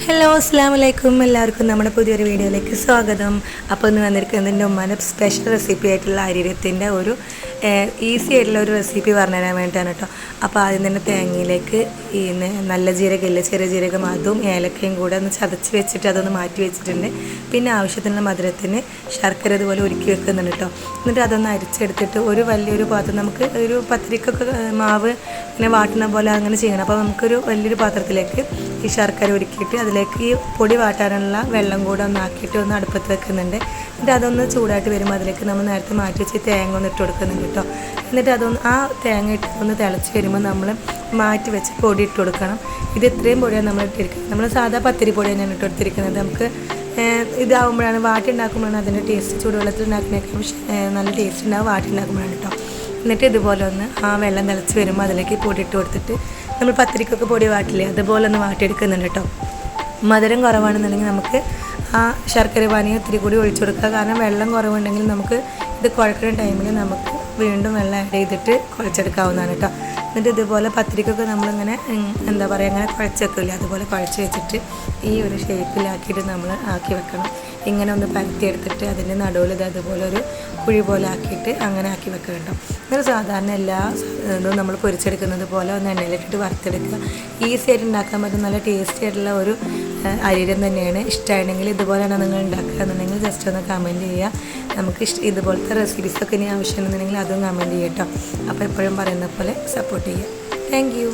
Hello അസ്സലാമലൈക്കും എല്ലാവർക്കും നമ്മുടെ പുതിയൊരു വീഡിയോയിലേക്ക് സ്വാഗതം. അപ്പോൾ ഇന്ന് വന്നിരിക്കുന്നത് എൻ്റെ ഉമ്മാൻ്റെ സ്പെഷ്യൽ റെസിപ്പി ആയിട്ടുള്ള അരിരത്തിൻ്റെ ഒരു ഈസി ആയിട്ടുള്ള ഒരു റെസിപ്പി പറഞ്ഞു തരാൻ വേണ്ടിയിട്ടാണ് കേട്ടോ. അപ്പോൾ ആദ്യം തന്നെ തേങ്ങയിലേക്ക് ഈ നല്ല ജീരകമില്ല, ചെറിയ ജീരകം, അതും ഏലക്കയും കൂടെ ഒന്ന് ചതച്ച് വെച്ചിട്ട് അതൊന്ന് മാറ്റി വെച്ചിട്ടുണ്ട്. പിന്നെ ആവശ്യത്തിനുള്ള മധുരത്തിന് ശർക്കര ഇതുപോലെ ഒരുക്കി വെക്കുന്നുണ്ട് കേട്ടോ. എന്നിട്ട് അതൊന്ന് അരിച്ചെടുത്തിട്ട് ഒരു വലിയൊരു പാത്രം, നമുക്ക് ഒരു പത്തിരിക്കൊക്കെ മാവ് ഇങ്ങനെ വാട്ടുന്ന പോലെ അങ്ങനെ ചെയ്യണം. അപ്പോൾ നമുക്കൊരു വലിയൊരു പാത്രത്തിലേക്ക് ഈ ശർക്കര ഒരുക്കിയിട്ട് അതിലേക്ക് ഈ പൊടി വാട്ടാനുള്ള വെള്ളം കൂടെ ഒന്ന് ആക്കിയിട്ട് ഒന്ന് അടുപ്പത്ത് വെക്കുന്നുണ്ട്. എന്നിട്ട് അതൊന്ന് ചൂടായിട്ട് വരുമ്പോൾ അതിലേക്ക് നമ്മൾ നേരത്തെ മാറ്റി വെച്ച് തേങ്ങ ഒന്ന് ഇട്ട് കൊടുക്കുന്നുണ്ട് കേട്ടോ. എന്നിട്ട് അതൊന്ന് ആ തേങ്ങ ഇട്ട് ഒന്ന് തിളച്ച് വരുമ്പോൾ നമ്മൾ മാറ്റി വെച്ച് പൊടി ഇട്ട് കൊടുക്കണം. ഇത് ഇത്രയും പൊടിയാണ് നമ്മൾ ഇട്ടിരിക്കുന്നത്. നമ്മൾ സാധാ പത്തിരി പൊടി തന്നെയാണ് ഇട്ട് കൊടുത്തിരിക്കുന്നത്. നമുക്ക് ഇതാവുമ്പോഴാണ് വാട്ടി ഉണ്ടാക്കുമ്പോഴാണ് അതിൻ്റെ ടേസ്റ്റ്, ചൂടുവെള്ളത്തിൽ ഉണ്ടാക്കുന്നതിനേക്കാൾ നല്ല ടേസ്റ്റ് ഉണ്ടാവും വാട്ടി ഉണ്ടാക്കുമ്പോഴാണ് കേട്ടോ. എന്നിട്ട് ഇതുപോലെ ഒന്ന് ആ വെള്ളം തിളച്ച് വരുമ്പോൾ അതിലേക്ക് പൊടി ഇട്ട് കൊടുത്തിട്ട് നമ്മൾ പത്തിരിക്കൊക്കെ പൊടി വാട്ടില്ലേ അതുപോലെ ഒന്ന് വാട്ടിയെടുക്കുന്നുണ്ട് കേട്ടോ. മധുരം കുറവാണെന്നുണ്ടെങ്കിൽ നമുക്ക് ആ ശർക്കര പാനി ഇത്തിരി കൂടി ഒഴിച്ചു കൊടുക്കുക. കാരണം വെള്ളം കുറവുണ്ടെങ്കിൽ നമുക്ക് ഇത് കുഴക്കുന്ന ടൈമിൽ നമുക്ക് വീണ്ടും വെള്ളം ആഡ് ചെയ്തിട്ട് കുഴച്ചെടുക്കാവുന്നതാണ് കേട്ടോ. എന്നിട്ട് ഇതുപോലെ പത്തിരിക്കൊക്കെ നമ്മളിങ്ങനെ എന്താ പറയുക, അങ്ങനെ കുഴച്ച് വെക്കില്ല, അതുപോലെ കുഴച്ച് വെച്ചിട്ട് ഈ ഒരു ഷേപ്പിലാക്കിയിട്ട് നമ്മൾ ആക്കി വെക്കണം. ഇങ്ങനെ ഒന്ന് പരത്തിയെടുത്തിട്ട് അതിൻ്റെ നടുവിൽ ഇത് അതുപോലെ ഒരു കുഴി പോലെ ആക്കിയിട്ട് അങ്ങനെ ആക്കി വെക്കണം കേട്ടോ. എന്നിട്ട് സാധാരണ എല്ലാ ഇതും നമ്മൾ പൊരിച്ചെടുക്കുന്നത് പോലെ ഒന്ന് എണ്ണയിലിട്ടിട്ട് വറുത്തെടുക്കുക. ഈസി ആയിട്ട് ഉണ്ടാക്കാൻ പറ്റും, നല്ല ടേസ്റ്റി ആയിട്ടുള്ള ഒരു അരിരം തന്നെയാണ്. ഇഷ്ടമാണെങ്കിൽ ഇതുപോലെയാണ് നിങ്ങൾ ഉണ്ടാക്കുക എന്നുണ്ടെങ്കിൽ ജസ്റ്റ് ഒന്ന് കമൻറ്റ് ചെയ്യുക. നമുക്ക് ഇതുപോലത്തെ റെസിപ്പീസൊക്കെ ഇനി ആവശ്യമുണ്ടെന്നുണ്ടെങ്കിൽ അതും കമൻറ്റ് ചെയ്യാം കേട്ടോ. അപ്പോൾ എപ്പോഴും പറയുന്ന പോലെ സപ്പോർട്ട് ചെയ്യുക. Thank you.